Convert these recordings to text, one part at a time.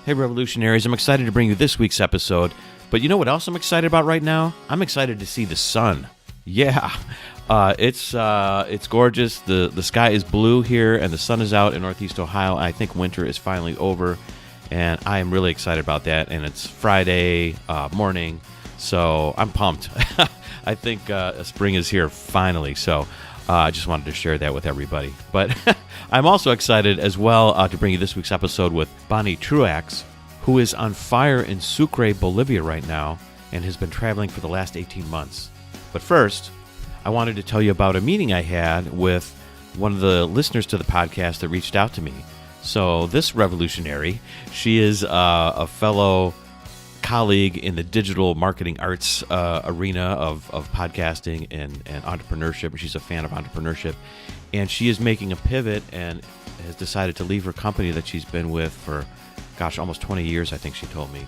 Hey Revolutionaries, I'm excited to bring you this week's episode, but you know what else I'm excited about right now? I'm excited to see the sun. Yeah, it's gorgeous. The sky is blue here and the sun is out in Northeast Ohio. I think winter is finally over and I am really excited about that, and it's Friday morning, so I'm pumped. I think spring is here finally, so I just wanted to share that with everybody. But I'm also excited as well to bring you this week's episode with Bonnie Truax, who is on fire in Sucre, Bolivia right now, and has been traveling for the last 18 months. But first, I wanted to tell you about a meeting I had with one of the listeners to the podcast that reached out to me. So this revolutionary, she is a fellow colleague in the digital marketing arts arena of podcasting and entrepreneurship. She's a fan of entrepreneurship, and she is making a pivot and has decided to leave her company that she's been with for, almost 20 years, I think she told me.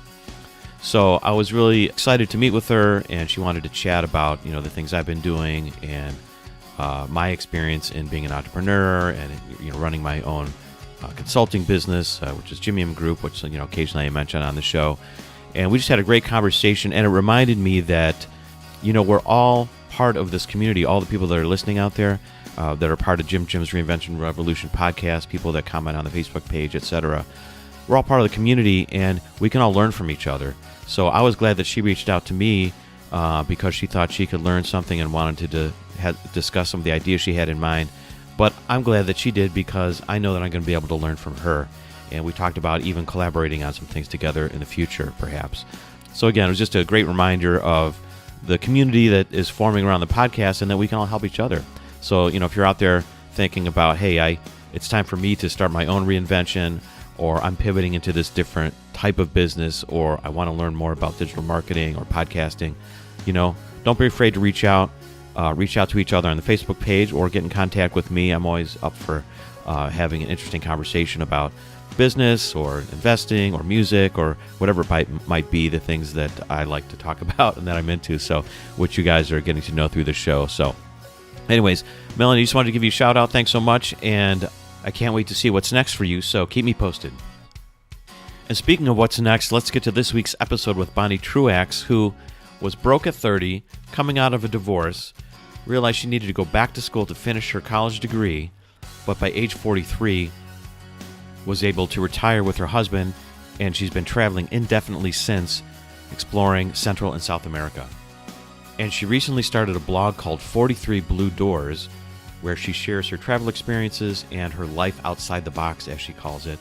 So I was really excited to meet with her, and she wanted to chat about, the things I've been doing and my experience in being an entrepreneur and, running my own consulting business, which is Jimium Group, which, occasionally I mention on the show. And we just had a great conversation, and it reminded me that, we're all part of this community, all the people that are listening out there, that are part of Jim's Reinvention Revolution podcast, people that comment on the Facebook page, etc. We're all part of the community, and we can all learn from each other. So I was glad that she reached out to me because she thought she could learn something and wanted to discuss some of the ideas she had in mind. But I'm glad that she did because I know that I'm going to be able to learn from her. And we talked about even collaborating on some things together in the future, perhaps. So again, it was just a great reminder of the community that is forming around the podcast and that we can all help each other. So, if you're out there thinking about, hey, it's time for me to start my own reinvention, or I'm pivoting into this different type of business, or I want to learn more about digital marketing or podcasting, don't be afraid to reach out to each other on the Facebook page or get in contact with me. I'm always up for having an interesting conversation about business or investing or music or whatever might be the things that I like to talk about and that I'm into, so which you guys are getting to know through the show. So anyways, Melanie, just wanted to give you a shout out. Thanks so much, and I can't wait to see what's next for you, so keep me posted. And speaking of what's next, let's get to this week's episode with Bonnie Truax, who was broke at 30, coming out of a divorce, realized she needed to go back to school to finish her college degree, but by age 43 was able to retire with her husband, and she's been traveling indefinitely since, exploring Central and South America. And she recently started a blog called 43 Blue Doors, where she shares her travel experiences and her life outside the box, as she calls it.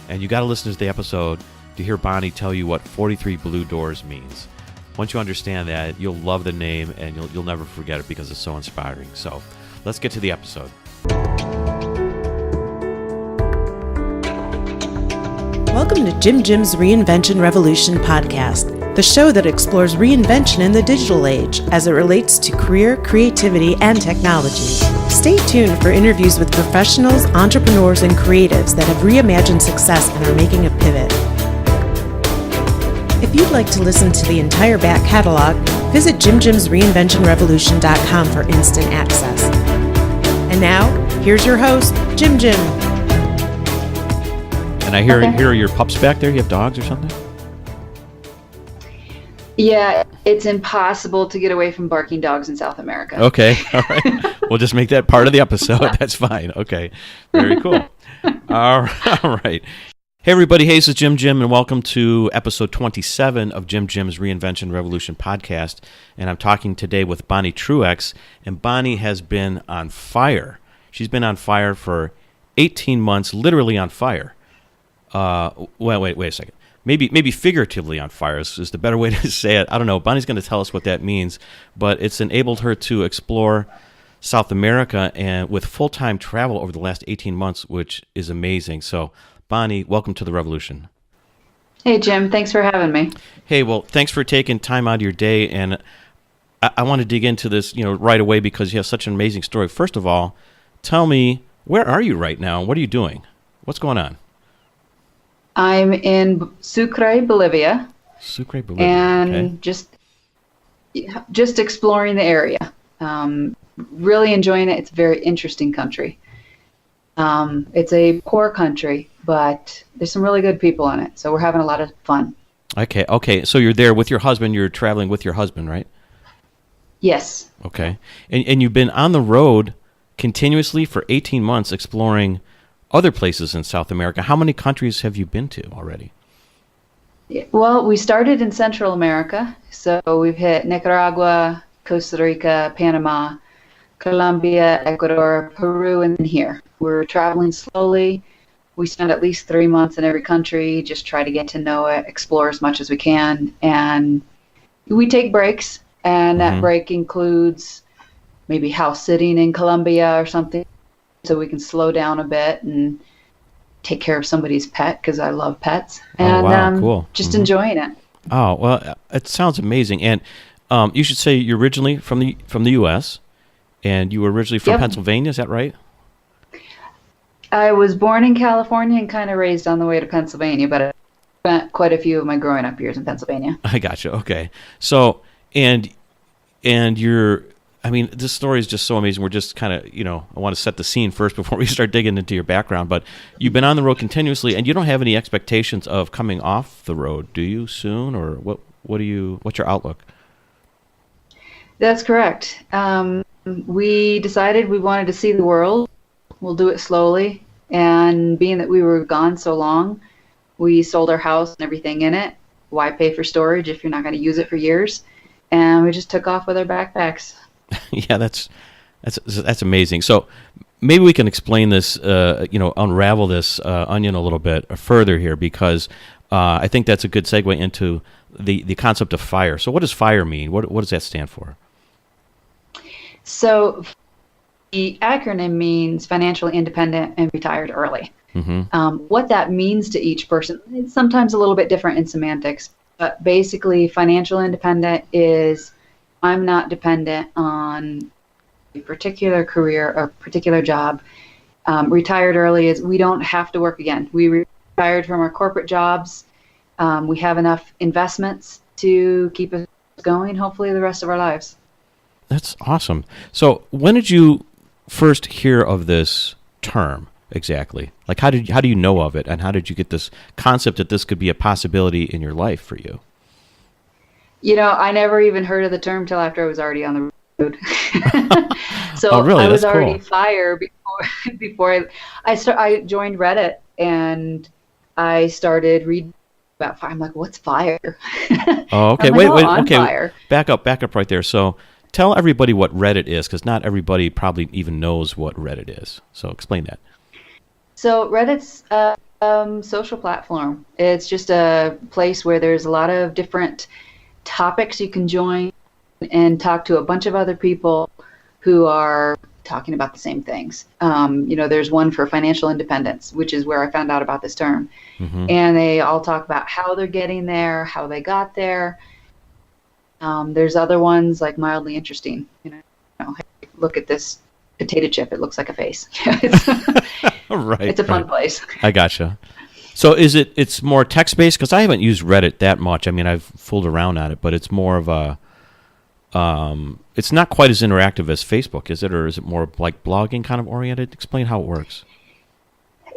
And you got to listen to the episode to hear Bonnie tell you what 43 Blue Doors means. Once you understand that, you'll love the name, and you'll never forget it because it's so inspiring. So let's get to the episode. Welcome to Jim's Reinvention Revolution podcast, the show that explores reinvention in the digital age as it relates to career, creativity, and technology. Stay tuned for interviews with professionals, entrepreneurs, and creatives that have reimagined success and are making a pivot. If you'd like to listen to the entire back catalog, visit jimreinventionrevolution.com for instant access. And now, here's your host, Jim. And I hear your pups back there. You have dogs or something? Yeah, it's impossible to get away from barking dogs in South America. Okay, all right. We'll just make that part of the episode. That's fine. Okay, very cool. All right. Hey, everybody. Hey, this is Jim, and welcome to episode 27 of Jim's Reinvention Revolution podcast. And I'm talking today with Bonnie Truax, and Bonnie has been on fire. She's been on fire for 18 months, literally on fire. Wait a second. Maybe figuratively on fire is the better way to say it. I don't know. Bonnie's going to tell us what that means, but it's enabled her to explore South America and with full-time travel over the last 18 months, which is amazing. So, Bonnie, welcome to the revolution. Hey, Jim. Thanks for having me. Hey, well, thanks for taking time out of your day, and I want to dig into this, right away because you have such an amazing story. First of all, tell me, where are you right now? What are you doing? What's going on? I'm in Sucre, Bolivia. Sucre, Bolivia. And okay. just exploring the area. Really enjoying it. It's a very interesting country. It's a poor country, but there's some really good people in it, so we're having a lot of fun. Okay. So you're there with your husband. You're traveling with your husband, right? Yes. Okay. And you've been on the road continuously for 18 months exploring other places in South America. How many countries have you been to already? Well, we started in Central America, so we've hit Nicaragua, Costa Rica, Panama, Colombia, Ecuador, Peru, and then here. We're traveling slowly. We spend at least 3 months in every country, just try to get to know it, explore as much as we can, and we take breaks, and that break includes maybe house sitting in Colombia or something, so we can slow down a bit and take care of somebody's pet, because I love pets, and cool. Just enjoying it. Oh, well, it sounds amazing. And you should say you're originally from the U.S., and you were originally from Pennsylvania, is that right? I was born in California and kind of raised on the way to Pennsylvania, but I spent quite a few of my growing up years in Pennsylvania. I gotcha. Okay. So, and you're, I mean, this story is just so amazing. We're just kind of, I want to set the scene first before we start digging into your background, but you've been on the road continuously and you don't have any expectations of coming off the road, do you, soon? Or what's your outlook? That's correct. We decided we wanted to see the world. We'll do it slowly. And being that we were gone so long, we sold our house and everything in it. Why pay for storage if you're not going to use it for years? And we just took off with our backpacks. Yeah, that's amazing. So maybe we can explain this, unravel this onion a little bit further here, because I think that's a good segue into the concept of FIRE. So what does FIRE mean? What does that stand for? So the acronym means financially independent and retired early. What that means to each person, it's sometimes a little bit different in semantics, but basically financial independent is I'm not dependent on a particular career or particular job. Retired early is we don't have to work again. We retired from our corporate jobs. We have enough investments to keep us going, hopefully, the rest of our lives. That's awesome. So when did you first hear of this term exactly? Like how do you know of it, and how did you get this concept that this could be a possibility in your life for you? I never even heard of the term till after I was already on the road. So oh, really? I was That's already cool. FIRE before I joined Reddit, and I started reading about FIRE. I'm like, what's FIRE? Oh, okay. I'm Wait. like, Okay. FIRE. Back up right there. So tell everybody what Reddit is, because not everybody probably even knows what Reddit is. So explain that. So Reddit's a social platform. It's just a place where there's a lot of different topics you can join and talk to a bunch of other people who are talking about the same things. There's one for financial independence, which is where I found out about this term. And they all talk about how they're getting there, how they got there. There's other ones like mildly interesting. Hey, look at this potato chip. It looks like a face. Right. It's a fun place. I gotcha. So it's more text-based? Because I haven't used Reddit that much. I mean, I've fooled around on it, but it's more of a, it's not quite as interactive as Facebook, is it? Or is it more like blogging kind of oriented? Explain how it works.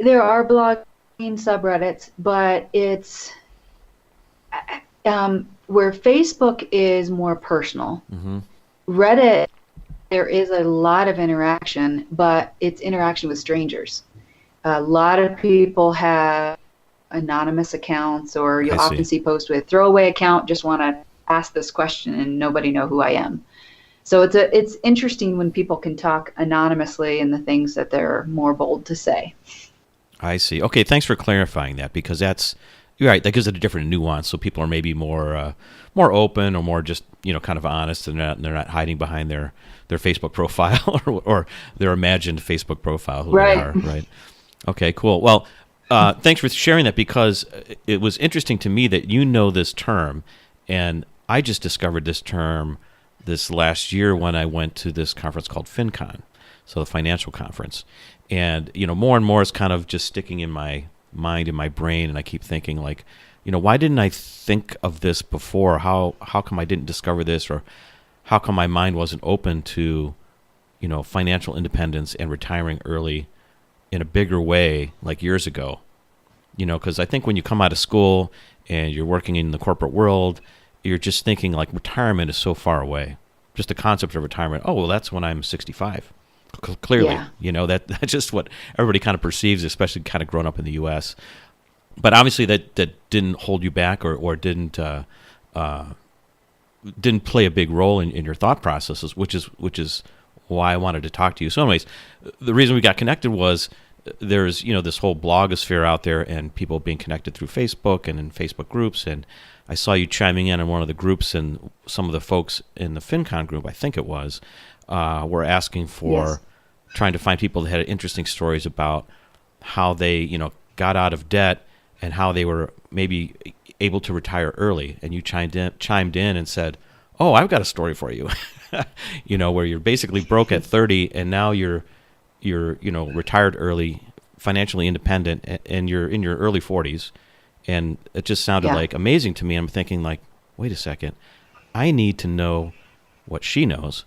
There are blogging subreddits, but it's where Facebook is more personal. Reddit, there is a lot of interaction, but it's interaction with strangers. A lot of people have anonymous accounts, or you'll often see posts with throwaway account, just want to ask this question and nobody know who I am. So it's interesting when people can talk anonymously and the things that they're more bold to say. I see. Okay, thanks for clarifying that, because you're right, that gives it a different nuance. So people are maybe more open, or more just kind of honest, and they're not hiding behind their Facebook profile or their imagined Facebook profile. Who Right. They are, right. Okay, cool. Well, thanks for sharing that, because it was interesting to me that this term, and I just discovered this term this last year when I went to this conference called FinCon, so the financial conference. And, more and more is kind of just sticking in my mind, in my brain, and I keep thinking like, why didn't I think of this before? How come I didn't discover this, or how come my mind wasn't open to, financial independence and retiring early in a bigger way like years ago? Because I think when you come out of school and you're working in the corporate world, you're just thinking like retirement is so far away. Just the concept of retirement. Oh, well, that's when I'm 65. Clearly, that's just what everybody kind of perceives, especially kind of growing up in the U.S. But obviously that didn't hold you back or didn't play a big role in your thought processes, which is why I wanted to talk to you. So anyways, the reason we got connected was there's, this whole blogosphere out there and people being connected through Facebook and in Facebook groups. And I saw you chiming in one of the groups, and some of the folks in the FinCon group, I think it was, were asking for trying to find people that had interesting stories about how they, got out of debt and how they were maybe able to retire early. And you chimed in and said, "Oh, I've got a story for you." Where you're basically broke at 30 and now you're retired early, financially independent, and you're in your early 40s. And it just sounded like amazing to me. I'm thinking like, wait a second, I need to know what she knows.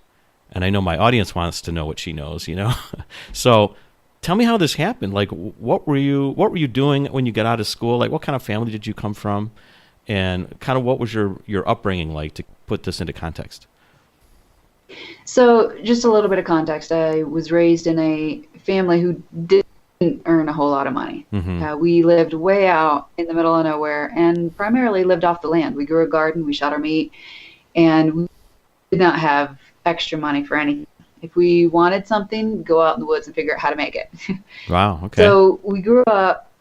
And I know my audience wants to know what she knows, So tell me how this happened. Like, what were you doing when you got out of school? Like, what kind of family did you come from? And kind of what was your upbringing like, to put this into context? So just a little bit of context. I was raised in a family who didn't earn a whole lot of money. Mm-hmm. We lived way out in the middle of nowhere and primarily lived off the land. We grew a garden, we shot our meat, and we did not have extra money for anything. If we wanted something, go out in the woods and figure out how to make it. Wow, okay. So we grew up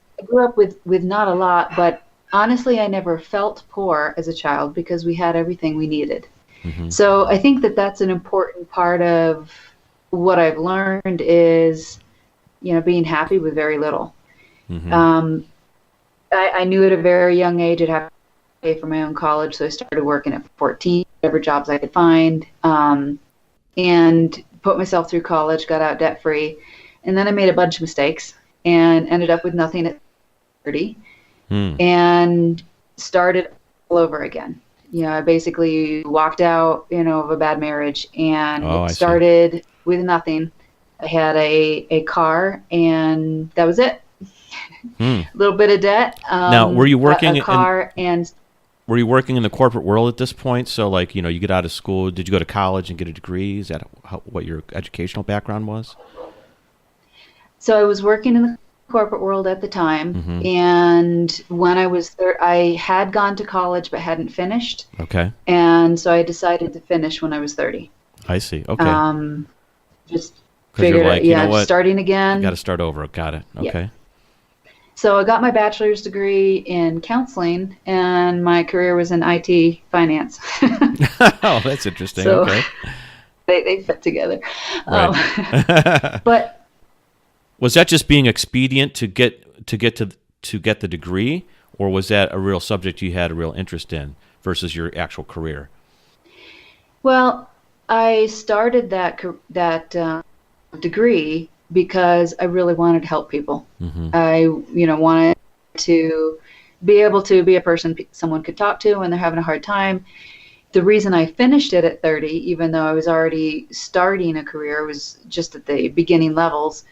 with not a lot, but honestly, I never felt poor as a child because we had everything we needed. Mm-hmm. So I think that that's an important part of what I've learned is, being happy with very little. Mm-hmm. I knew at a very young age I'd have to pay for my own college, so I started working at 14, whatever jobs I could find, and put myself through college, got out debt-free, and then I made a bunch of mistakes and ended up with nothing at 30, and started all over again. I basically walked out, of a bad marriage and started with nothing. I had a car, and that was it. A little bit of debt. Now, were you working a car and were you working in the corporate world at this point? So, like, you get out of school. Did you go to college and get a degree? Is that what your educational background was? So I was working in the corporate world at the time, mm-hmm. and when I was I had gone to college but hadn't finished. Okay. And so I decided to finish when I was 30. I see. Okay. Just figured, like, starting again. You got to start over. Got it. Okay. Yeah. So I got my bachelor's degree in counseling, and my career was in IT finance. Oh, that's interesting. So okay. They fit together. Right. But was that just being expedient to get the degree, or was that a real subject you had a real interest in versus your actual career? Well, I started that degree because I really wanted to help people. Mm-hmm. I, wanted to be able to be a person someone could talk to when they're having a hard time. The reason I finished it at 30, even though I was already starting a career, was just at the beginning levels.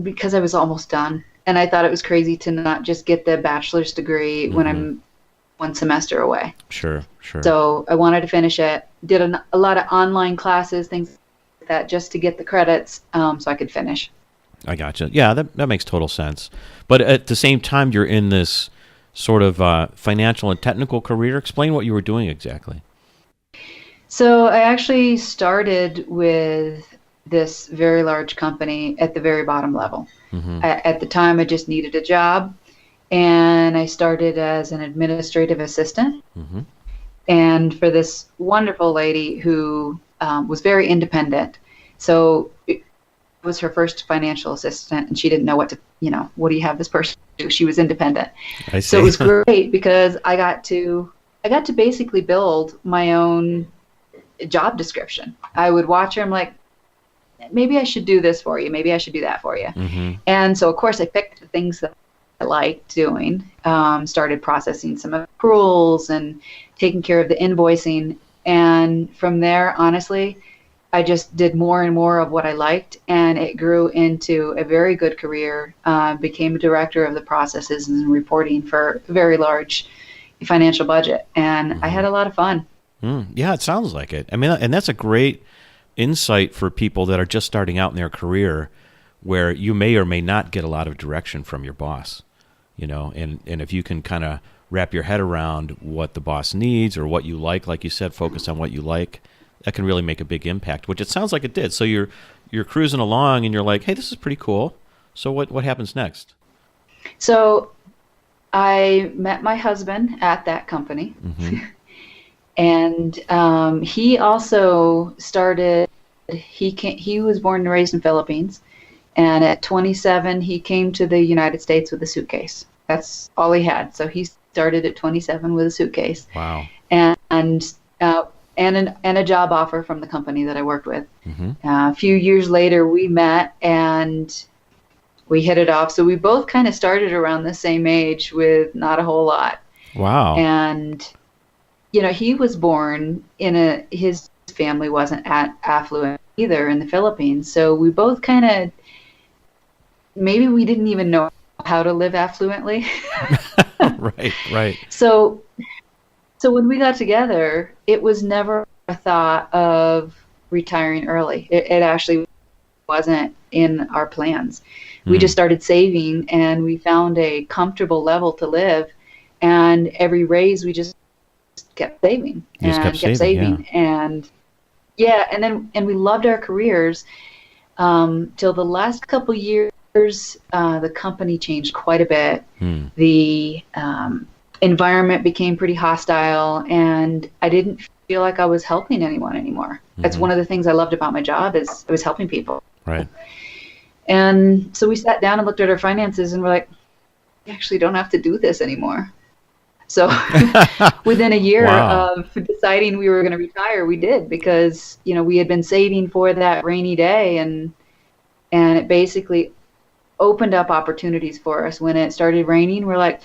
Because I was almost done, and I thought it was crazy to not just get the bachelor's degree mm-hmm. when I'm one semester away. Sure. So I wanted to finish it. Did a lot of online classes, things like that, just to get the credits, so I could finish. I gotcha. Yeah, that makes total sense. But at the same time, you're in this sort of financial and technical career. Explain what you were doing exactly. So I actually started with this very large company at the very bottom level. Mm-hmm. At the time, I just needed a job, and I started as an administrative assistant. Mm-hmm. And for this wonderful lady who was very independent. So it was her first financial assistant, and she didn't know what do you have this person do? She was independent. I see. So it was great because I got to basically build my own job description. I would watch her. I'm like, maybe I should do this for you. Maybe I should do that for you. Mm-hmm. And so, of course, I picked the things that I liked doing, started processing some accruals and taking care of the invoicing. And from there, honestly, I just did more and more of what I liked, and it grew into a very good career. Became a director of the processes and reporting for a very large financial budget, and I had a lot of fun. Yeah, it sounds like it. I mean, and that's a great insight for people that are just starting out in their career, where you may or may not get a lot of direction from your boss, and if you can kind of wrap your head around what the boss needs or what you like you said, focus on what you like, that can really make a big impact, which it sounds like it did. So you're cruising along and you're like, hey, this is pretty cool. So what happens next? So I met my husband at that company. And he also started, he was born and raised in Philippines. And at 27, he came to the United States with a suitcase. That's all he had. So he started at 27 with a suitcase. Wow. And a job offer from the company that I worked with. A few years later, we met and we hit it off. So we both kind of started around the same age with not a whole lot. Wow. And, he was born his family wasn't affluent either in the Philippines. So we both kind of, maybe we didn't even know how to live affluently. Right. So when we got together, it was never a thought of retiring early. It actually wasn't in our plans. We just started saving, and we found a comfortable level to live. And every raise, we just kept saving and kept saving. Yeah. And we loved our careers till the last couple years. The company changed quite a bit. The environment became pretty hostile, and I didn't feel like I was helping anyone anymore. That's one of the things I loved about my job, is I was helping people. Right. And so we sat down and looked at our finances, and we're like, we actually don't have to do this anymore. So within a year of deciding we were going to retire, we did, because we had been saving for that rainy day, and it basically opened up opportunities for us. When it started raining, we're like,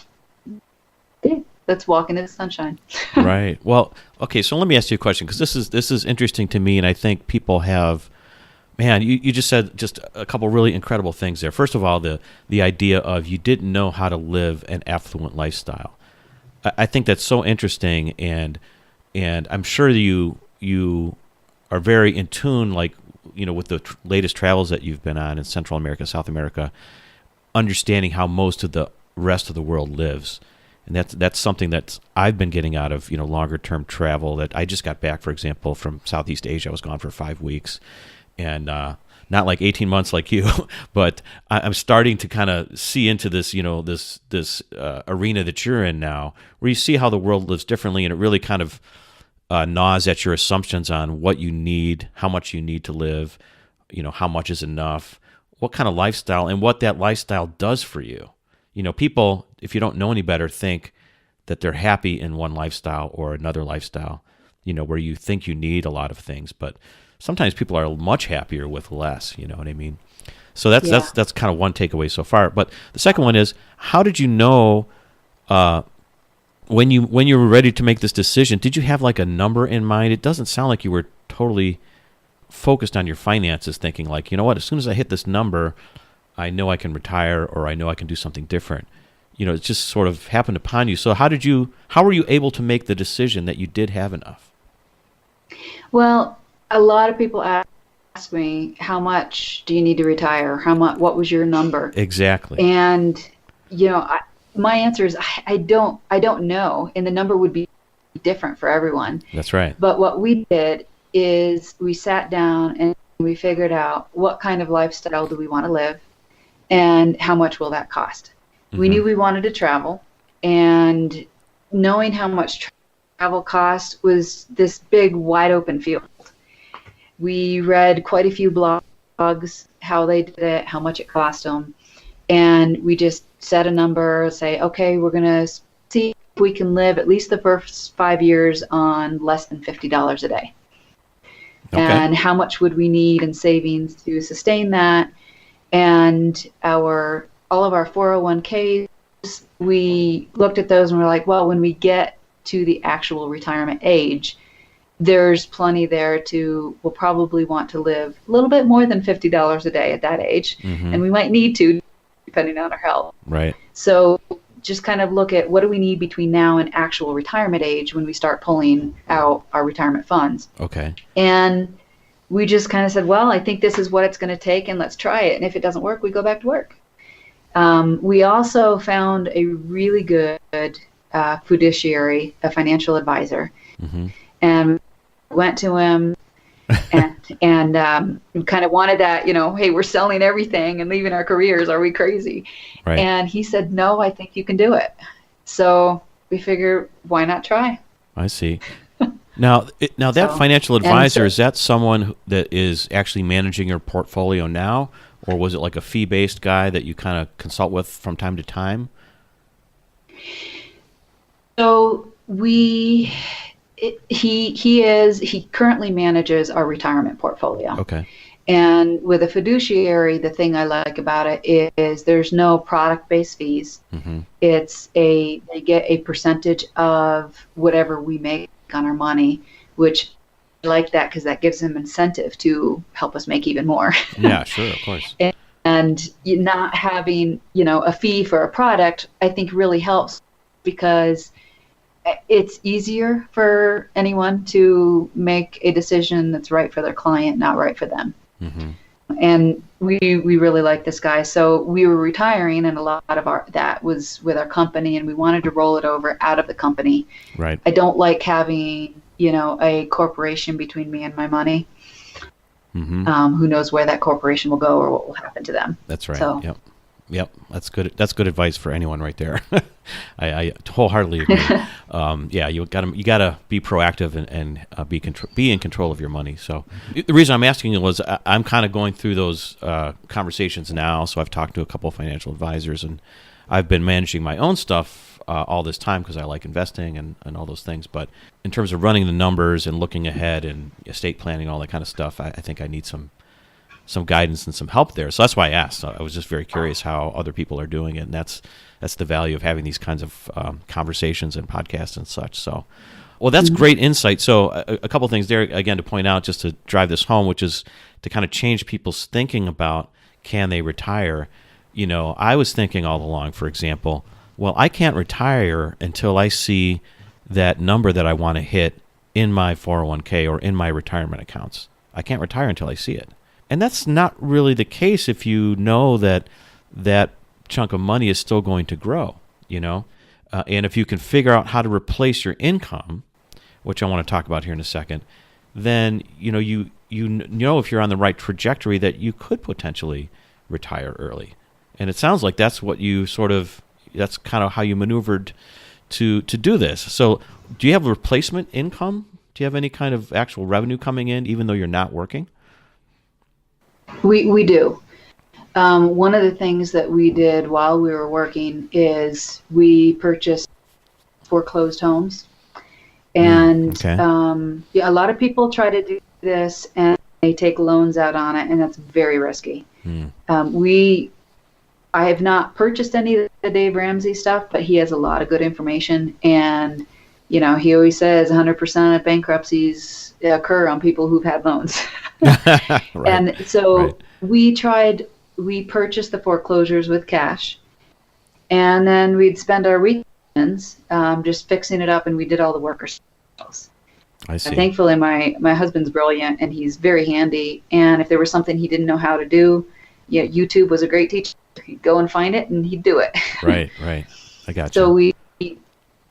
okay, let's walk into the sunshine. Right. Well, okay, so let me ask you a question, because this is interesting to me, and I think people have, man, you just said just a couple really incredible things there. First of all, the idea of you didn't know how to live an affluent lifestyle. I think that's so interesting, and I'm sure you are very in tune, like, with the latest travels that you've been on in Central America, South America, understanding how most of the rest of the world lives. And that's something that I've been getting out of, longer term travel. That I just got back, for example, from Southeast Asia. I was gone for 5 weeks, and not like 18 months like you, but I'm starting to kind of see into this, this arena that you're in now, where you see how the world lives differently, and it really kind of gnaws at your assumptions on what you need, how much you need to live, how much is enough, what kind of lifestyle, and what that lifestyle does for you. People, if you don't know any better, think that they're happy in one lifestyle or another lifestyle, where you think you need a lot of things, but sometimes people are much happier with less, you know what I mean? So that's kind of one takeaway so far. But the second one is, how did you know when you were ready to make this decision? Did you have like a number in mind? It doesn't sound like you were totally focused on your finances, thinking like, what, as soon as I hit this number, I know I can retire, or I know I can do something different. It just sort of happened upon you. So how were you able to make the decision that you did have enough? Well, a lot of people ask me, how much do you need to retire? What was your number? Exactly. And, my answer is, I don't know. And the number would be different for everyone. That's right. But what we did is we sat down and we figured out what kind of lifestyle do we want to live, and how much will that cost? We knew we wanted to travel, and knowing how much travel cost was this big, wide open field. We read quite a few blogs, how they did it, how much it cost them, and we just set a number, say, okay, we're going to see if we can live at least the first 5 years on less than $50 a day. Okay. And how much would we need in savings to sustain that? And all of our 401ks, we looked at those and we're like, well, when we get to the actual retirement age, there's plenty there we'll probably want to live a little bit more than $50 a day at that age. And we might need to, depending on our health. Right. So just kind of look at what do we need between now and actual retirement age when we start pulling out our retirement funds. Okay. And we just kind of said, well, I think this is what it's going to take, and let's try it. And if it doesn't work, we go back to work. We also found a really good fiduciary, a financial advisor, and went to him and kind of wanted that, hey, we're selling everything and leaving our careers. Are we crazy? Right. And he said, no, I think you can do it. So we figure, why not try? I see. Now that financial advisor, is that someone that is actually managing your portfolio now, or was it like a fee-based guy that you kind of consult with from time to time? So he currently manages our retirement portfolio. Okay. And with a fiduciary, the thing I like about it is there's no product-based fees. They get a percentage of whatever we make on our money, which I like that because that gives them incentive to help us make even more. Yeah, sure, of course. And not having, a fee for a product, I think really helps because it's easier for anyone to make a decision that's right for their client, not right for them. And we really like this guy. So we were retiring, and a lot of that was with our company, and we wanted to roll it over out of the company. Right. I don't like having, a corporation between me and my money. Who knows where that corporation will go or what will happen to them. That's right. So, Yep. That's good. That's good advice for anyone right there. I wholeheartedly agree. You gotta be proactive and be in control of your money. So the reason I'm asking was I'm kind of going through those conversations now. So I've talked to a couple of financial advisors, and I've been managing my own stuff all this time because I like investing and all those things. But in terms of running the numbers and looking ahead and estate planning, all that kind of stuff, I think I need some guidance and some help there. So that's why I asked. I was just very curious how other people are doing it, and that's the value of having these kinds of conversations and podcasts and such. So, well, that's great insight. So a couple things there, again, to point out, just to drive this home, which is to kind of change people's thinking about can they retire. I was thinking all along, for example, well, I can't retire until I see that number that I want to hit in my 401k or in my retirement accounts. I can't retire until I see it. And that's not really the case if you know that chunk of money is still going to grow, and if you can figure out how to replace your income, which I want to talk about here in a second, then you know if you're on the right trajectory that you could potentially retire early. And it sounds like that's what that's kind of how you maneuvered to do this. So do you have replacement income? Do you have any kind of actual revenue coming in even though you're not working? We do. One of the things that we did while we were working is we purchased foreclosed homes. And a lot of people try to do this and they take loans out on it, and that's very risky. I have not purchased any of the Dave Ramsey stuff, but he has a lot of good information. And, he always says 100% of bankruptcies occur on people who've had loans. Right. And so we purchased the foreclosures with cash, and then we'd spend our weekends just fixing it up, and we did all the work ourselves. I see. Thankfully, my husband's brilliant, and he's very handy, and if there was something he didn't know how to do, YouTube was a great teacher. He'd go and find it, and he'd do it. Right. I got you. So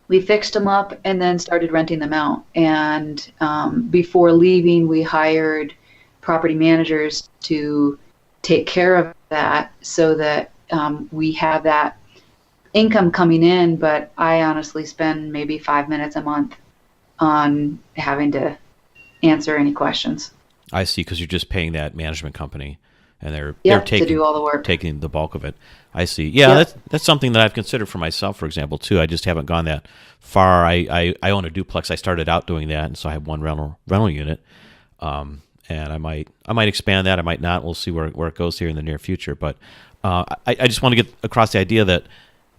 we fixed them up and then started renting them out. And before leaving, we hired property managers to take care of that so that we have that income coming in. But I honestly spend maybe 5 minutes a month on having to answer any questions. I see, because you're just paying that management company, and they're to do all the work, taking the bulk of it. I see. Yeah, that's something that I've considered for myself, for example, too. I just haven't gone that far. I own a duplex. I started out doing that, and so I have one rental unit. And I might expand that. I might not. We'll see where it goes here in the near future. But I just want to get across the idea that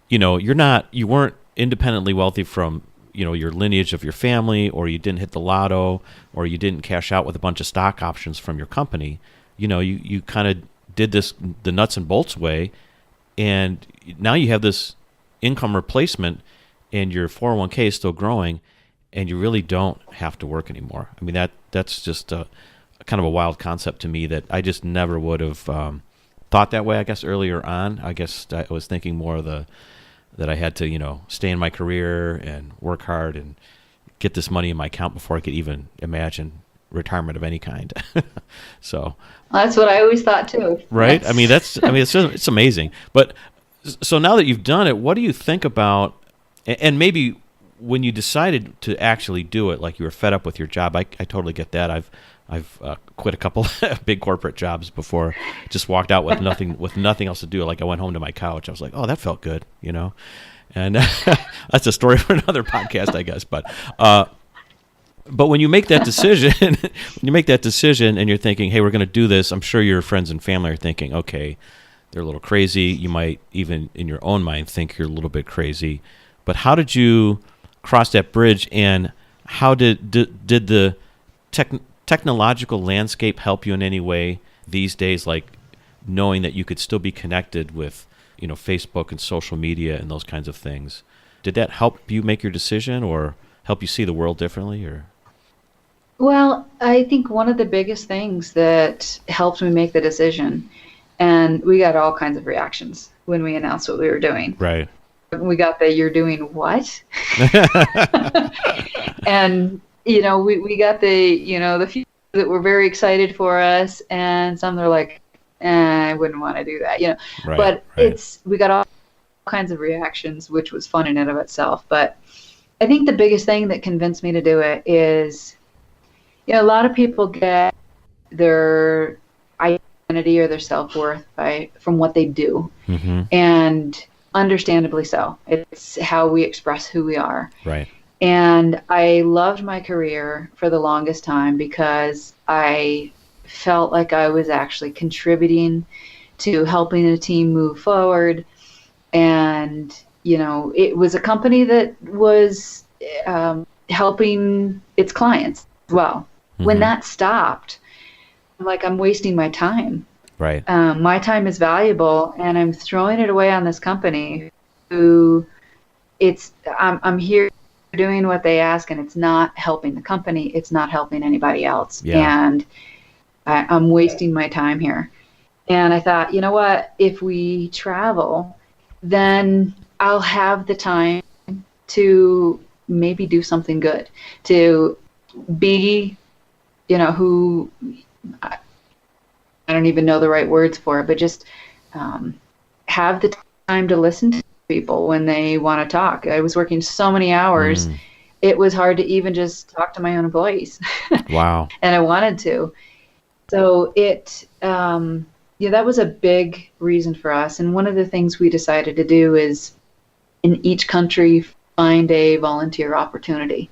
you weren't independently wealthy from your lineage of your family, or you didn't hit the lotto, or you didn't cash out with a bunch of stock options from your company. You kind of did this the nuts and bolts way, and now you have this income replacement, and your 401k is still growing, and you really don't have to work anymore. I mean, that's just a kind of a wild concept to me that I just never would have thought that way. I guess earlier on, I was thinking more of that I had to, stay in my career and work hard and get this money in my account before I could even imagine retirement of any kind. So that's what I always thought too. Right? Yes. It's amazing. But so now that you've done it, what do you think about, and maybe when you decided to actually do it, like you were fed up with your job, I totally get that. I've quit a couple big corporate jobs before, just walked out with nothing else to do. Like I went home to my couch. I was like, oh, that felt good, and that's a story for another podcast, I guess. But when you make that decision, and you're thinking, hey, we're going to do this, I'm sure your friends and family are thinking, okay, they're a little crazy. You might even in your own mind think you're a little bit crazy. But how did you cross that bridge, and how did the technological landscape help you in any way these days, like knowing that you could still be connected with, Facebook and social media and those kinds of things? Did that help you make your decision or help you see the world differently? Or? Well, I think one of the biggest things that helped me make the decision, and we got all kinds of reactions when we announced what we were doing. Right. We got the, you're doing what? And we got the few that were very excited for us, and some that are like, I wouldn't want to do that, Right, but right. we got all kinds of reactions, which was fun in and of itself. But I think the biggest thing that convinced me to do it is, a lot of people get their identity or their self-worth from what they do. Mm-hmm. And understandably so. It's how we express who we are. Right. And I loved my career for the longest time because I felt like I was actually contributing to helping the team move forward. And, it was a company that was helping its clients as well. Mm-hmm. When that stopped, I'm wasting my time. Right. My time is valuable, and I'm throwing it away on this company who I'm here doing what they ask, and it's not helping the company. It's not helping anybody else. Yeah. And I'm wasting my time here. And I thought, you know what? If we travel, then I'll have the time to maybe do something good, to be, who... I don't even know the right words for it, but just have the time to listen to people when they want to talk. I was working so many hours, it was hard to even just talk to my own employees. Wow. And I wanted to. So that was a big reason for us. And one of the things we decided to do is in each country find a volunteer opportunity.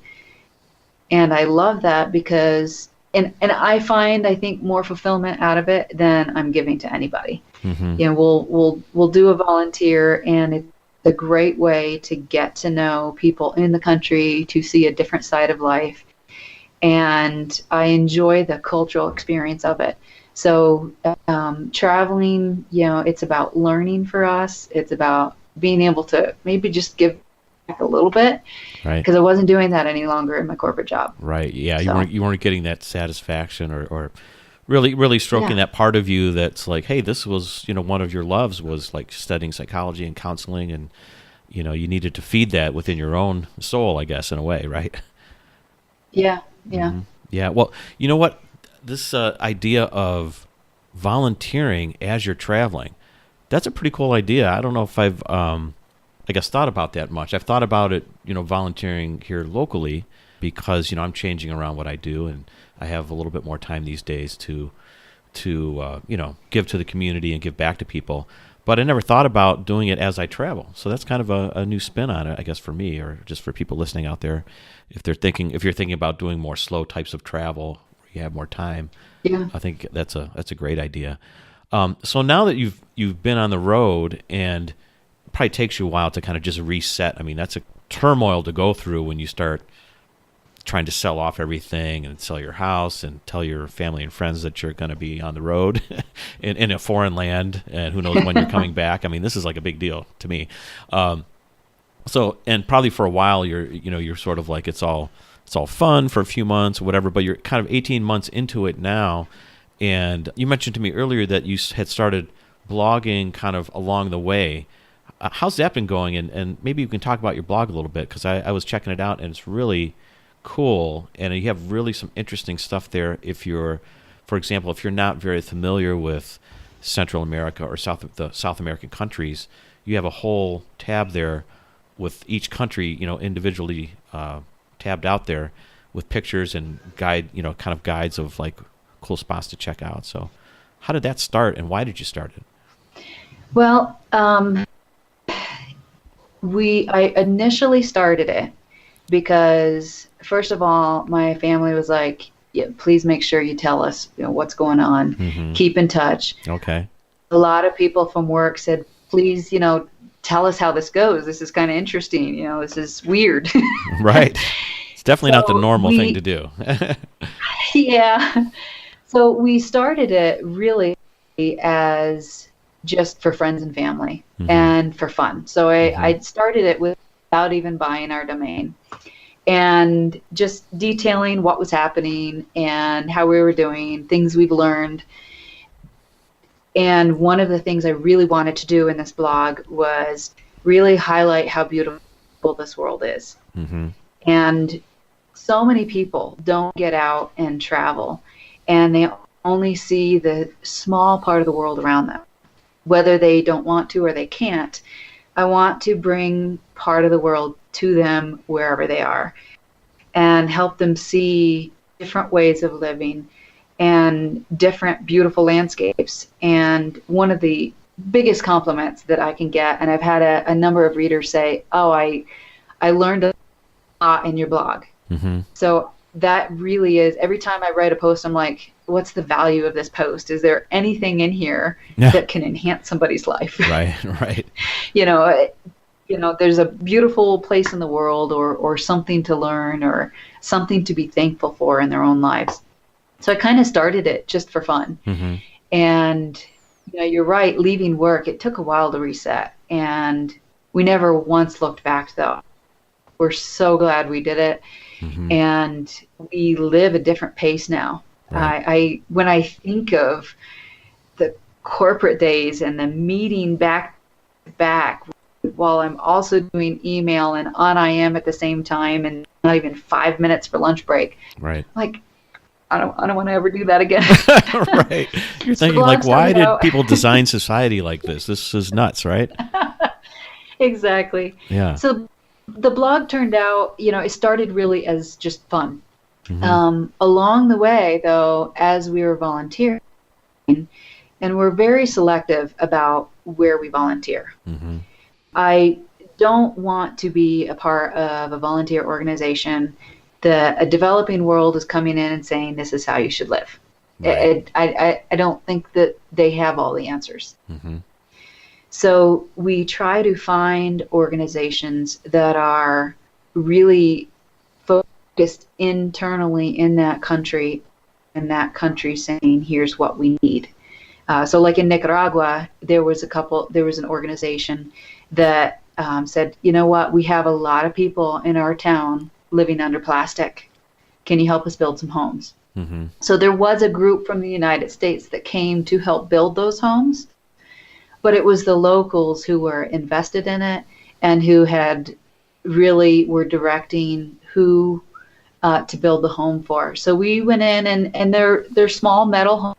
And I love that because... And I think more fulfillment out of it than I'm giving to anybody. Mm-hmm. We'll do a volunteer, and it's a great way to get to know people in the country, to see a different side of life. And I enjoy the cultural experience of it. So traveling, it's about learning for us. It's about being able to maybe just give back a little bit, right? Because I wasn't doing that any longer in my corporate job. Right. Yeah. So. You weren't getting that satisfaction or really stroking that part of you that's like, hey, this was one of your loves was like studying psychology and counseling, and you needed to feed that within your own soul, I guess, in a way, right? Yeah. Yeah. Mm-hmm. Yeah. Well, you know what? This idea of volunteering as you're traveling, that's a pretty cool idea. I don't know if I've thought about that much. I've thought about it, volunteering here locally because, I'm changing around what I do, and I have a little bit more time these days to give to the community and give back to people. But I never thought about doing it as I travel. So that's kind of a new spin on it, I guess, for me, or just for people listening out there. If you're thinking about doing more slow types of travel, where you have more time, I think that's a great idea. So now that you've been on the road and probably takes you a while to kind of just reset. I mean, that's a turmoil to go through when you start trying to sell off everything and sell your house and tell your family and friends that you're going to be on the road in a foreign land, and who knows when you're coming back. I mean, this is like a big deal to me. So, and probably for a while, you're sort of like, it's all fun for a few months or whatever, but you're kind of 18 months into it now. And you mentioned to me earlier that you had started blogging kind of along the way. How's that been going? And maybe you can talk about your blog a little bit, because I was checking it out, and it's really cool, and you have really some interesting stuff there. If you're, for example, if you're not very familiar with Central America or the South American countries, you have a whole tab there with each country, individually tabbed out there with pictures and kind of guides of like cool spots to check out. So how did that start, and why did you start it? Well, I initially started it because, first of all, my family was like, yeah, please make sure you tell us what's going on. Mm-hmm. Keep in touch. Okay. A lot of people from work said, please, tell us how this goes. This is kind of interesting. This is weird. Right. It's definitely not the normal thing to do. Yeah. So we started it really as just for friends and family, mm-hmm. and for fun. So I started it without even buying our domain, and just detailing what was happening and how we were doing, things we've learned. And one of the things I really wanted to do in this blog was really highlight how beautiful this world is. Mm-hmm. And so many people don't get out and travel, and they only see the small part of the world around them, whether they don't want to or they can't. I want to bring part of the world to them wherever they are, and help them see different ways of living and different beautiful landscapes. And one of the biggest compliments that I can get, and I've had a number of readers say, oh, I learned a lot in your blog. Mm-hmm. So that really is, every time I write a post, I'm like, what's the value of this post? Is there anything in here that can enhance somebody's life? Right. There's a beautiful place in the world, or something to learn, or something to be thankful for in their own lives. So I kind of started it just for fun. Mm-hmm. And you're right, leaving work, it took a while to reset. And we never once looked back, though. We're so glad we did it. Mm-hmm. And we live a different pace now. Right. When I think of the corporate days and the meeting back to back, while I'm also doing email and on IM at the same time, and not even 5 minutes for lunch break. Right. Like, I don't want to ever do that again. Right. You're thinking, like, why did people design society like this? This is nuts, right? Exactly. Yeah. So the blog turned out, it started really as just fun. Mm-hmm. Along the way, though, as we were volunteering, and we're very selective about where we volunteer. Mm-hmm. I don't want to be a part of a volunteer organization that a developing world is coming in and saying, this is how you should live. Right. I don't think that they have all the answers. Mm-hmm. So we try to find organizations that are really focused internally in that country, and that country saying, here's what we need. So like in Nicaragua, there was an organization that said, you know what, we have a lot of people in our town living under plastic. Can you help us build some homes? Mm-hmm. So there was a group from the United States that came to help build those homes, but it was the locals who were invested in it and who were directing who to build the home for. So we went in, and they're small metal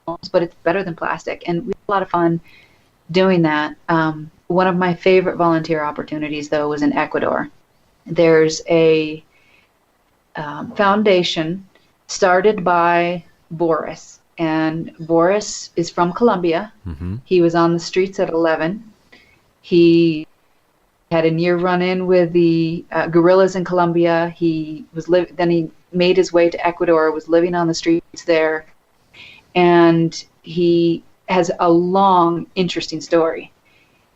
homes, but it's better than plastic, and we had a lot of fun doing that. One of my favorite volunteer opportunities, though, was in Ecuador. There's a foundation started by Boris, and Boris is from Colombia. Mm-hmm. He was on the streets at 11. He had a near run-in with the guerrillas in Colombia. Then he made his way to Ecuador, was living on the streets there, and he has a long, interesting story.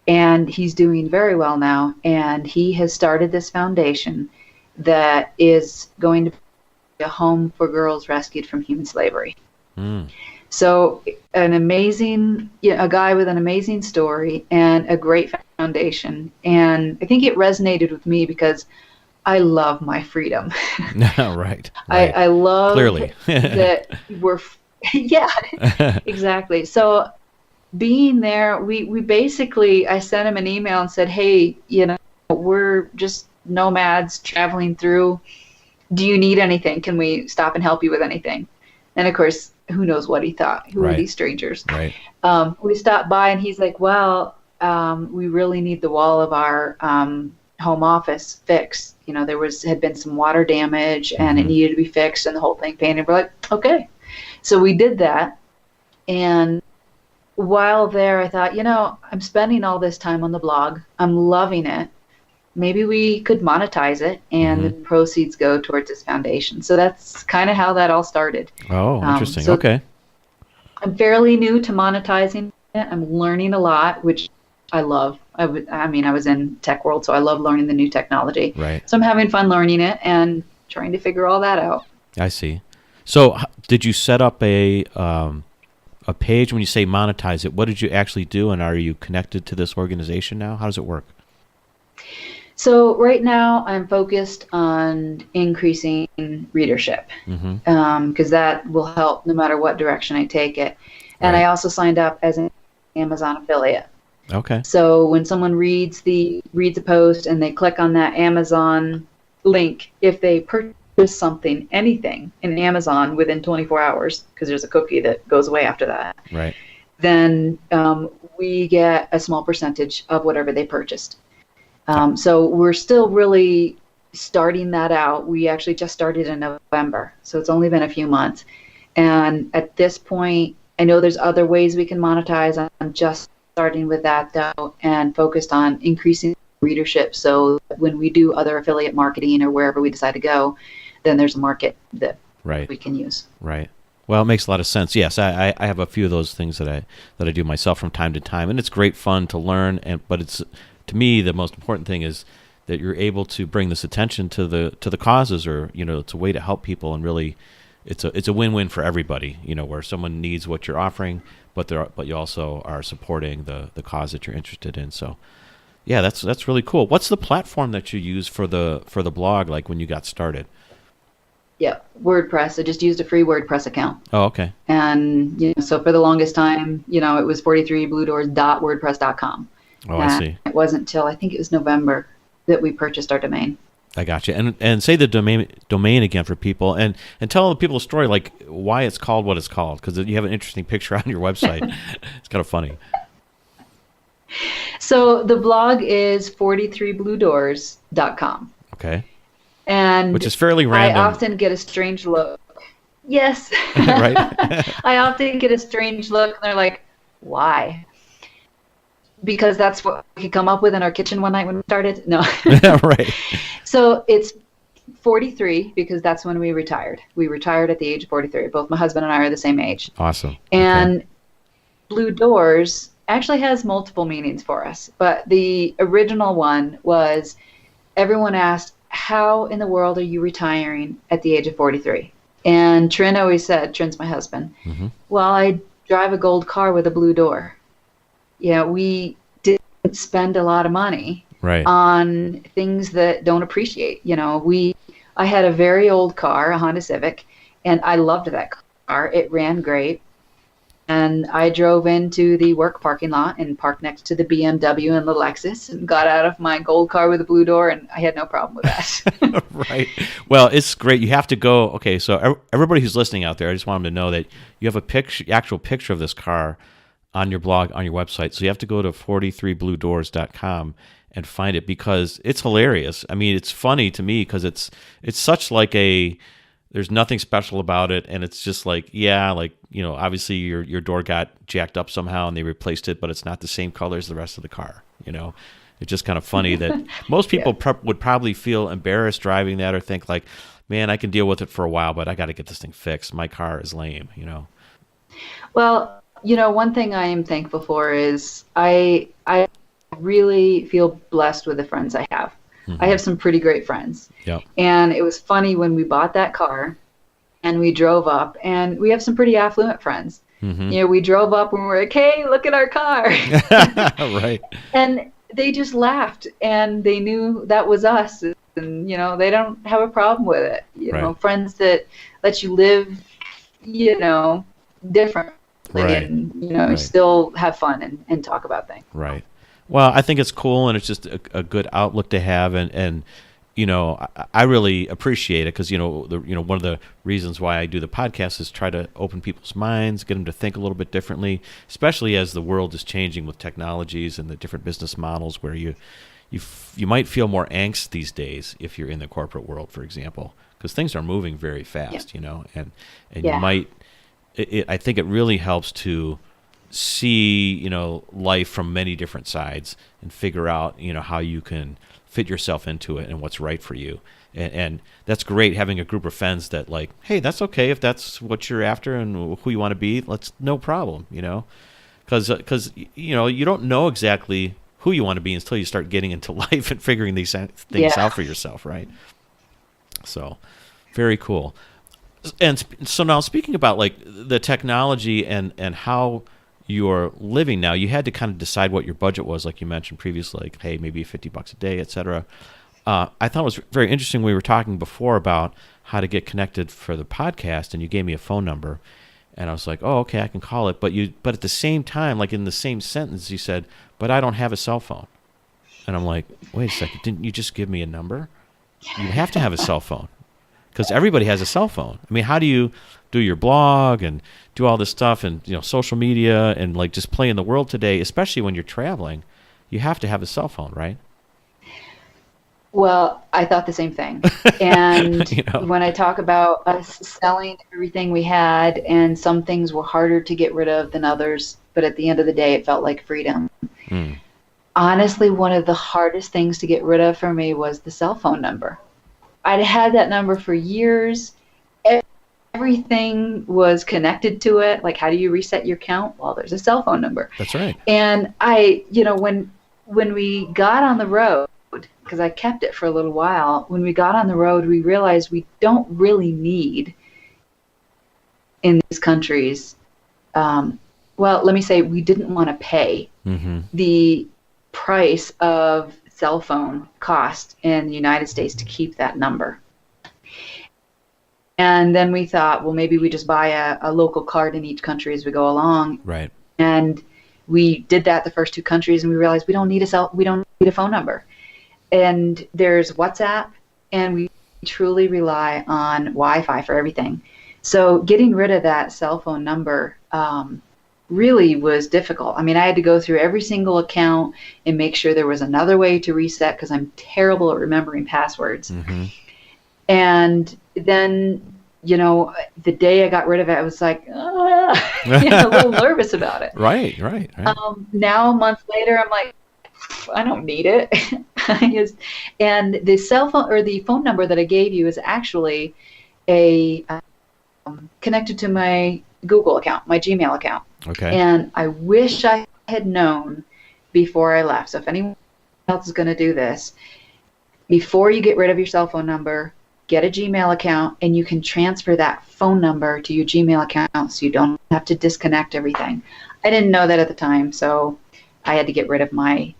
and he's doing very well now. And he has started this foundation that is going to be a home for girls rescued from human slavery. Mm. So a guy with an amazing story and a great foundation. And I think it resonated with me because I love my freedom. Right. I love clearly that we're, yeah, exactly. So being there, we basically, I sent him an email and said, hey, we're just nomads traveling through. Do you need anything? Can we stop and help you with anything? And of course, who knows what he thought? Who are these strangers? Right. We stopped by and he's like, well, we really need the wall of our home office fixed. There had been some water damage and it needed to be fixed and the whole thing painted. We're like, okay. So we did that. And while there, I thought, I'm spending all this time on the blog. I'm loving it. Maybe we could monetize it and the proceeds go towards this foundation. So that's kind of how that all started. Oh, interesting. Okay. I'm fairly new to monetizing it. I'm learning a lot, which I love. I was in tech world, so I love learning the new technology. Right. So I'm having fun learning it and trying to figure all that out. I see. So did you set up a page when you say monetize it? What did you actually do, and are you connected to this organization now? How does it work? So right now I'm focused on increasing readership because that will help no matter what direction I take it. And I also signed up as an Amazon affiliate. Okay. So when someone reads a post and they click on that Amazon link, if they purchase anything in Amazon within 24 hours, because there's a cookie that goes away after that, right, then we get a small percentage of whatever they purchased. So we're still really starting that out. We actually just started in November, so it's only been a few months. And at this point, I know there's other ways we can monetize. I'm just starting with that, though, and focused on increasing readership. So when we do other affiliate marketing or wherever we decide to go, then there's a market that we can use. Right. Well, it makes a lot of sense. Yes, I have a few of those things that I do myself from time to time, and it's great fun to learn. But it's, to me, the most important thing is that you're able to bring this attention to the causes, or it's a way to help people, and really, it's a win-win for everybody. Where someone needs what you're offering, but you also are supporting the cause that you're interested in. So, yeah, that's really cool. What's the platform that you use for the blog? Like when you got started? Yeah, WordPress. I just used a free WordPress account. Oh, okay. And so for the longest time, it was 43bluedoors.wordpress.com. Oh, I see. It wasn't until I think it was November that we purchased our domain. I got you. And say the domain again for people, and tell the people a story, like why it's called what it's called, because you have an interesting picture on your website. It's kind of funny. So the blog is 43bluedoors.com. Okay. And which is fairly random. I often get a strange look. Yes. Right. I often get a strange look, and they're like, why? Because that's what we could come up with in our kitchen one night when we started. No. Right. So it's 43 because that's when we retired. We retired at the age of 43. Both my husband and I are the same age. Awesome. And okay. Blue Doors actually has multiple meanings for us. But the original one was, everyone asked, how in the world are you retiring at the age of 43? And Trin always said, Trin's my husband, well, I drive a gold car with a blue door. We didn't spend a lot of money on things that don't appreciate. I had a very old car, a Honda Civic, and I loved that car. It ran great. And I drove into the work parking lot and parked next to the BMW and the Lexus and got out of my gold car with a blue door, and I had no problem with that. Right. Well, it's great. You have to go. Okay, so everybody who's listening out there, I just want them to know that you have actual picture of this car on your blog, on your website. So you have to go to 43bluedoors.com and find it, because it's hilarious. I mean, it's funny to me because it's such like there's nothing special about it, and it's just like, obviously your door got jacked up somehow and they replaced it, but it's not the same color as the rest of the car. It's just kind of funny that most people would probably feel embarrassed driving that, or think like, man, I can deal with it for a while, but I got to get this thing fixed. My car is lame. Well, one thing I am thankful for is I really feel blessed with the friends I have. I have some pretty great friends. Yep. And it was funny when we bought that car and we drove up, and we have some pretty affluent friends. We drove up and we're like, hey, look at our car. Right. And they just laughed, and they knew that was us. And, they don't have a problem with it. Friends that let you live, differently, and, still have fun and talk about things. Right. Well, I think it's cool, and it's just a good outlook to have, and I really appreciate it because one of the reasons why I do the podcast is try to open people's minds, get them to think a little bit differently, especially as the world is changing with technologies and the different business models, where you might feel more angst these days if you're in the corporate world, for example, because things are moving very fast, and you might. I think it really helps to see life from many different sides and figure out how you can fit yourself into it and what's right for you, and that's great having a group of friends that like, hey, that's okay if that's what you're after and who you want to be, no problem, because you don't know exactly who you want to be until you start getting into life and figuring these things out for yourself, right? So very cool. And so now, speaking about like the technology and how you're living now, you had to kind of decide what your budget was, like you mentioned previously, like, hey, maybe $50 a day, etc. I thought it was very interesting. We were talking before about how to get connected for the podcast, and you gave me a phone number, and I was like, oh, okay, I can call it. But at the same time, like in the same sentence, you said, but I don't have a cell phone. And I'm like, wait a second, didn't you just give me a number? You have to have a cell phone. Because everybody has a cell phone. I mean, how do you do your blog and do all this stuff and social media and like just play in the world today, especially when you're traveling? You have to have a cell phone, right? Well, I thought the same thing. And when I talk about us selling everything we had, and some things were harder to get rid of than others, but at the end of the day, it felt like freedom. Honestly, one of the hardest things to get rid of for me was the cell phone number. I'd had that number for years. Everything was connected to it. Like, how do you reset your account? Well, there's a cell phone number. That's right. And when we got on the road, because I kept it for a little while, when we got on the road, we realized we don't really need in these countries. Well, let me say we didn't want to pay the price of cell phone cost in the United States to keep that number. And then we thought, well, maybe we just buy a local card in each country as we go along. Right. And we did that the first two countries, and we realized we don't need a phone number. And there's WhatsApp, and we truly rely on Wi-Fi for everything. So getting rid of that cell phone number really was difficult. I mean, I had to go through every single account and make sure there was another way to reset, because I'm terrible at remembering passwords. And then, the day I got rid of it, I was like, a little nervous about it. Right. Now, a month later, I'm like, I don't need it. And the cell phone or the phone number that I gave you is actually connected to my Google account, my Gmail account. Okay. And I wish I had known before I left. So if anyone else is going to do this, before you get rid of your cell phone number, get a Gmail account, and you can transfer that phone number to your Gmail account so you don't have to disconnect everything. I didn't know that at the time, so I had to get rid of my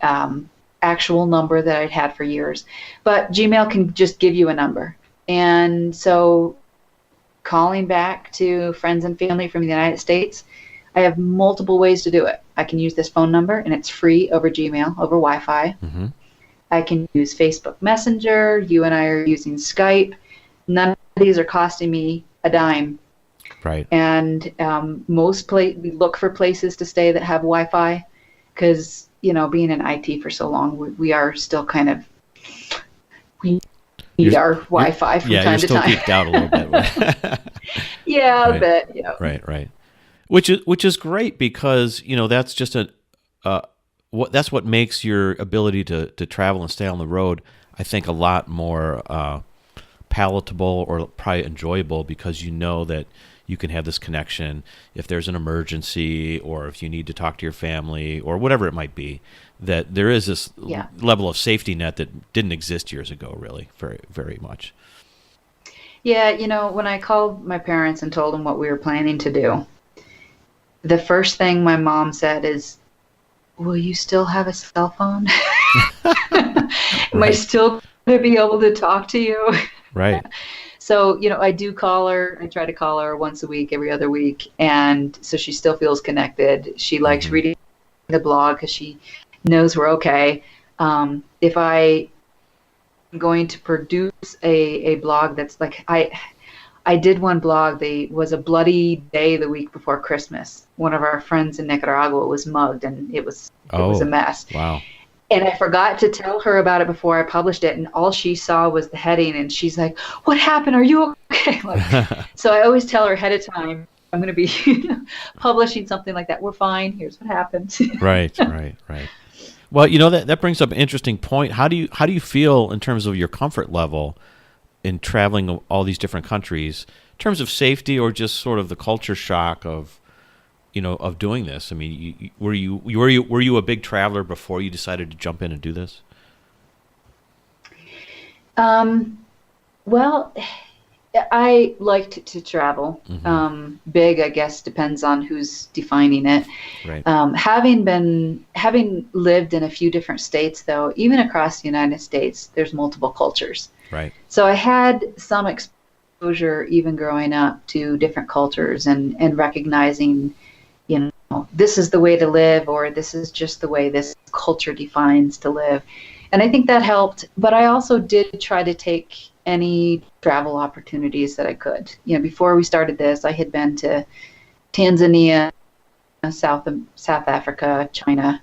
actual number that I'd had for years. But Gmail can just give you a number. And so calling back to friends and family from the United States, I have multiple ways to do it. I can use this phone number, and it's free over Gmail, over Wi-Fi. I can use Facebook Messenger. You and I are using Skype. None of these are costing me a dime. Right. And we look for places to stay that have Wi-Fi, because being in IT for so long, we are still kind of need our Wi-Fi from time to time. Yeah, you're still geeked out a little bit. Yeah, right. a bit. Yeah. Right. Which is great, because that's just that's what makes your ability to travel and stay on the road, I think, a lot more palatable or probably enjoyable because you know that you can have this connection if there's an emergency or if you need to talk to your family or whatever it might be, that there is this level of safety net that didn't exist years ago, really, very, very much. Yeah, when I called my parents and told them what we were planning to do, the first thing my mom said is, "Will you still have a cell phone? Am I still going to be able to talk to you?" Right. So, I do call her. I try to call her once a week, every other week. And so she still feels connected. She likes reading the blog because she knows we're okay. If I'm going to produce a blog that's like, I did one blog. There was a bloody day the week before Christmas. One of our friends in Nicaragua was mugged, and it was a mess. Wow. And I forgot to tell her about it before I published it, and all she saw was the heading, and she's like, "What happened? Are you okay?" So I always tell her ahead of time, I'm going to be publishing something like that. We're fine. Here's what happened. Right. Well, that brings up an interesting point. How do you feel in terms of your comfort level in traveling all these different countries, in terms of safety or just sort of the culture shock of doing this? I mean, were you a big traveler before you decided to jump in and do this? Well, I liked to travel. Big, I guess, depends on who's defining it. Right. Having lived in a few different states, though, even across the United States, there's multiple cultures. Right. So I had some exposure even growing up to different cultures and recognizing, this is the way to live, or this is just the way this culture defines to live. And I think that helped. But I also did try to take any travel opportunities that I could. Before we started this, I had been to Tanzania, South Africa, China,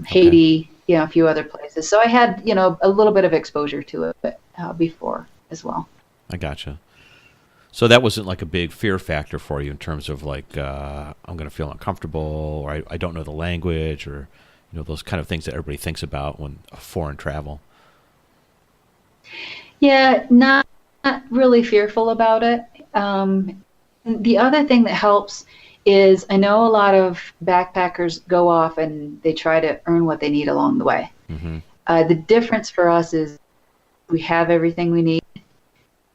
Haiti, a few other places. So I had, a little bit of exposure to it before as well. I gotcha. So that wasn't like a big fear factor for you in terms of like, I'm going to feel uncomfortable, or I don't know the language, or, those kind of things that everybody thinks about when foreign travel. Yeah, not really fearful about it. The other thing that helps is I know a lot of backpackers go off and they try to earn what they need along the way. The difference for us is we have everything we need.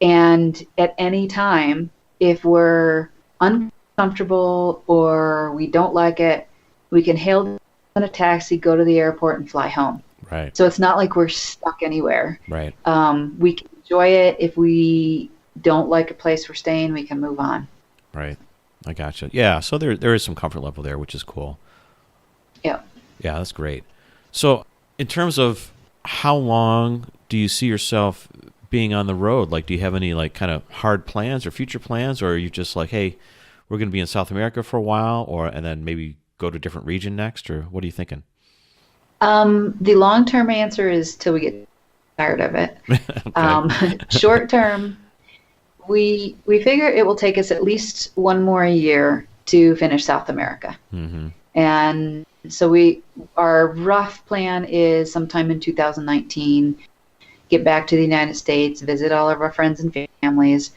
And at any time, if we're uncomfortable or we don't like it, we can hail a taxi, go to the airport, and fly home. Right. So it's not like we're stuck anywhere. Right. We can enjoy it. If we don't like a place we're staying, we can move on. Right. I gotcha. Yeah. So there is some comfort level there, which is cool. Yeah. Yeah, that's great. So in terms of how long do you see yourself being on the road? Like, do you have any like kind of hard plans or future plans, or are you just like, hey, we're going to be in South America for a while, and then maybe go to a different region next, or what are you thinking? The long-term answer is till we get tired of it. Short-term, we figure it will take us at least one more year to finish South America. And so our rough plan is sometime in 2019, get back to the United States, visit all of our friends and families,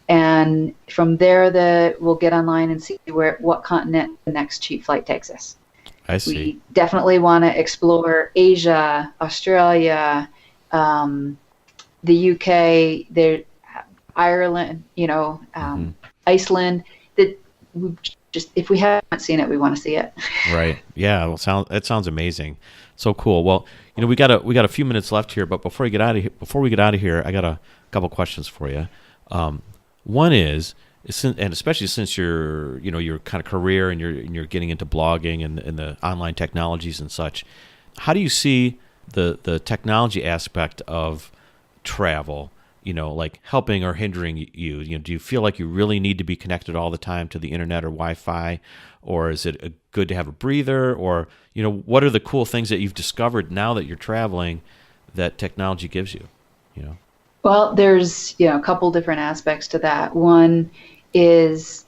and from there we'll get online and see what continent the next cheap flight takes us. I see. We definitely want to explore Asia, Australia, the UK, Ireland, Iceland. That if we haven't seen it, we want to see it. Right. Yeah. Well, it sounds amazing. So cool. Well, we got a few minutes left here, but before we get out of here, I got a couple questions for you. One is, and especially since your kind of career and you're getting into blogging and the online technologies and such, how do you see the technology aspect of travel, like helping or hindering you? Do you feel like you really need to be connected all the time to the internet or Wi-Fi, or is it good to have a breather? Or, what are the cool things that you've discovered now that you're traveling that technology gives you? Well, there's, a couple different aspects to that. One is,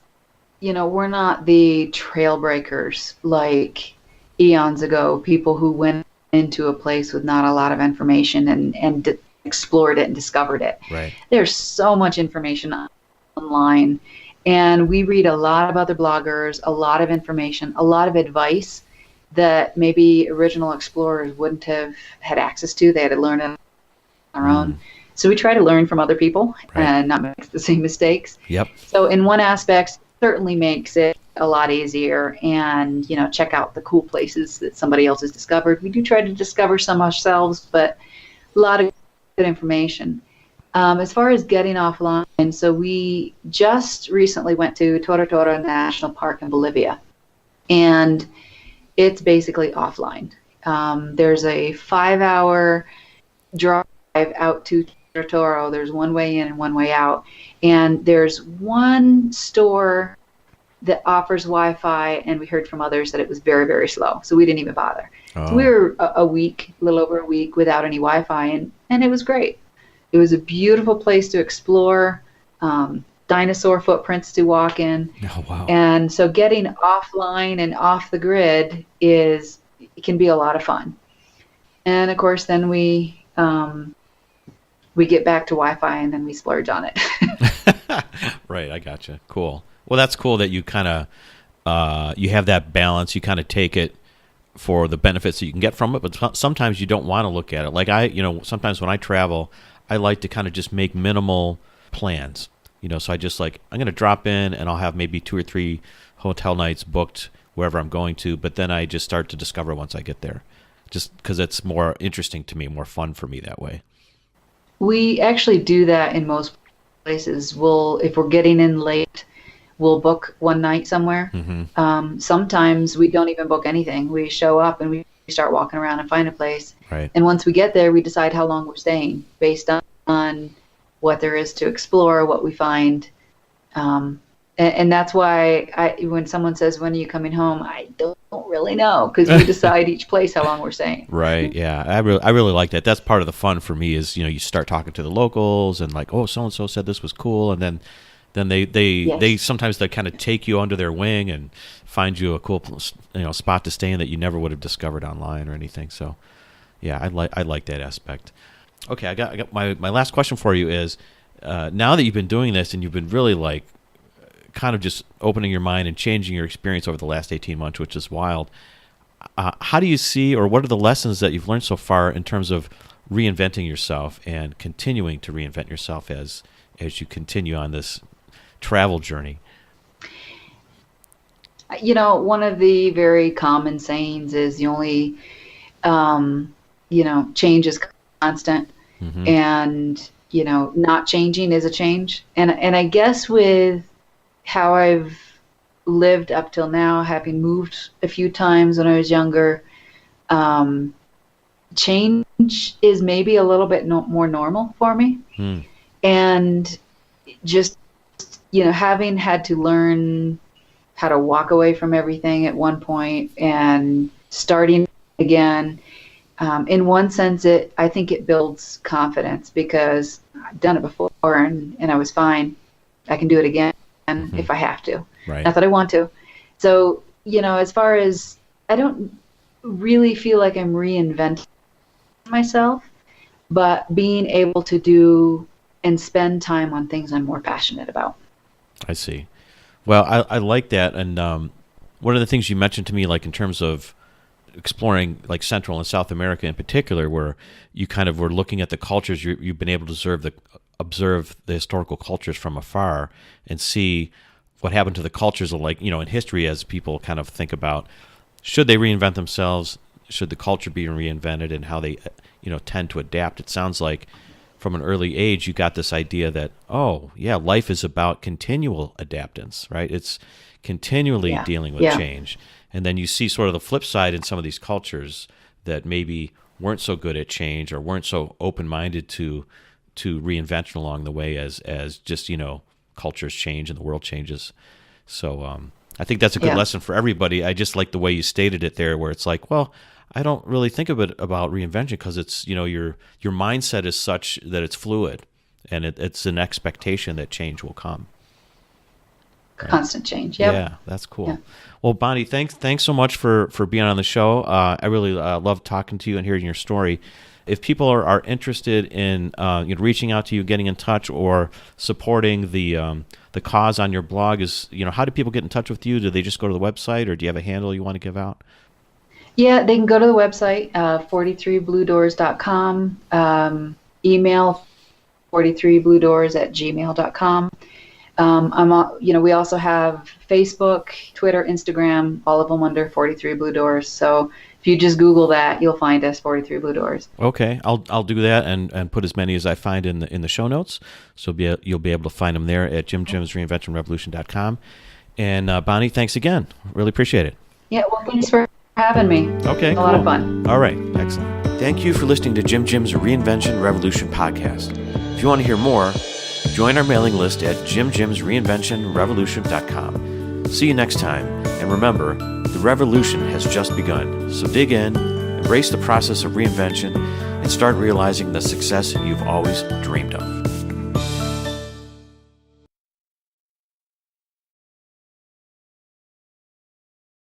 we're not the trailbreakers like eons ago, people who went into a place with not a lot of information and explored it and discovered it. Right. There's so much information online, and we read a lot of other bloggers, a lot of information, a lot of advice that maybe original explorers wouldn't have had access to. They had to learn it on their own. So we try to learn from other people and not make the same mistakes. Yep. So in one aspect, certainly makes it a lot easier, and check out the cool places that somebody else has discovered. We do try to discover some ourselves, but a lot of good information. As far as getting offline, so we just recently went to Torotoro National Park in Bolivia, and it's basically offline. There's a 5-hour drive out to Torotoro. There's one way in and one way out, and there's one store that offers Wi-Fi, and we heard from others that it was very, very slow, so we didn't even bother. Oh. So we were a little over a week without any Wi-Fi, and it was great. It was a beautiful place to explore, dinosaur footprints to walk in. Oh, wow. And so getting offline and off the grid it can be a lot of fun. And of course, then we get back to Wi-Fi, and then we splurge on it. Right, I gotcha. Cool. Well, that's cool that you kind of you have that balance. You kind of take it for the benefits that you can get from it, but sometimes you don't want to look at it. Like sometimes when I travel, I like to kind of just make minimal plans. So I just I'm going to drop in, and I'll have maybe 2 or 3 hotel nights booked wherever I'm going to, but then I just start to discover once I get there, just because it's more interesting to me, more fun for me that way. We actually do that in most places. If we're getting in late, we'll book one night somewhere. Mm-hmm. Sometimes we don't even book anything. We show up and we start walking around and find a place. Right. And once we get there, we decide how long we're staying based on what there is to explore, what we find. And that's why when someone says, "When are you coming home?" I don't really know, because we decide each place how long we're staying. Right. Yeah. I really like that. That's part of the fun for me is, you start talking to the locals and oh, so-and-so said this was cool. And then they sometimes they kind of take you under their wing and find you a cool, spot to stay in that you never would have discovered online or anything. So yeah, I like that aspect. Okay. I got my last question for you is, now that you've been doing this and you've been really kind of just opening your mind and changing your experience over the last 18 months, which is wild. How do you see, or what are the lessons that you've learned so far in terms of reinventing yourself and continuing to reinvent yourself as you continue on this travel journey? One of the very common sayings is the only, change is constant, mm-hmm. and, not changing is a change. And I guess with how I've lived up till now, having moved a few times when I was younger, change is maybe a little bit more normal for me. And just, having had to learn how to walk away from everything at one point and starting again, in one sense, I think it builds confidence, because I've done it before and I was fine. I can do it again. Mm-hmm. if I have to. Right. Not that I want to. So, as far as, I don't really feel like I'm reinventing myself, but being able to do and spend time on things I'm more passionate about. I see. Well, I like that. And one of the things you mentioned to me, in terms of exploring Central and South America in particular, where you kind of were looking at the cultures, you've been able to observe the historical cultures from afar and see what happened to the cultures in history, as people kind of think about, should they reinvent themselves? Should the culture be reinvented, and how they, tend to adapt? It sounds like from an early age, you got this idea that, oh yeah, life is about continual adaptance, right? It's continually dealing with change. And then you see sort of the flip side in some of these cultures that maybe weren't so good at change or weren't so open-minded to reinvention along the way as just, cultures change and the world changes. So I think that's a good lesson for everybody. I just like the way you stated it there, where it's well, I don't really think of it about reinvention, because it's, your mindset is such that it's fluid, and it's an expectation that change will come. Constant change. Yep. Yeah, that's cool. Yeah. Well, Bonnie, thanks so much for being on the show. I really love talking to you and hearing your story. if people are interested in reaching out to you, getting in touch, or supporting the cause on your blog, how do people get in touch with you? Do they just go to the website, or do you have a handle you want to give out? Yeah, they can go to the website, 43bluedoors.com, email 43bluedoors@gmail.com. We also have Facebook, Twitter, Instagram, all of them under 43 Blue Doors. So if you just Google that, you'll find us, 43 Blue Doors. Okay, I'll do that and put as many as I find in the show notes. So you'll be able to find them there at JimJimsReinventionRevolution.com. And Bonnie, thanks again. Really appreciate it. Yeah, well, thanks for having me. Okay, a lot of fun. All right, excellent. Thank you for listening to Jim Jim's Reinvention Revolution podcast. If you want to hear more, join our mailing list at JimJimsReinventionRevolution.com. See you next time, and remember, the revolution has just begun. So dig in, embrace the process of reinvention, and start realizing the success you've always dreamed of.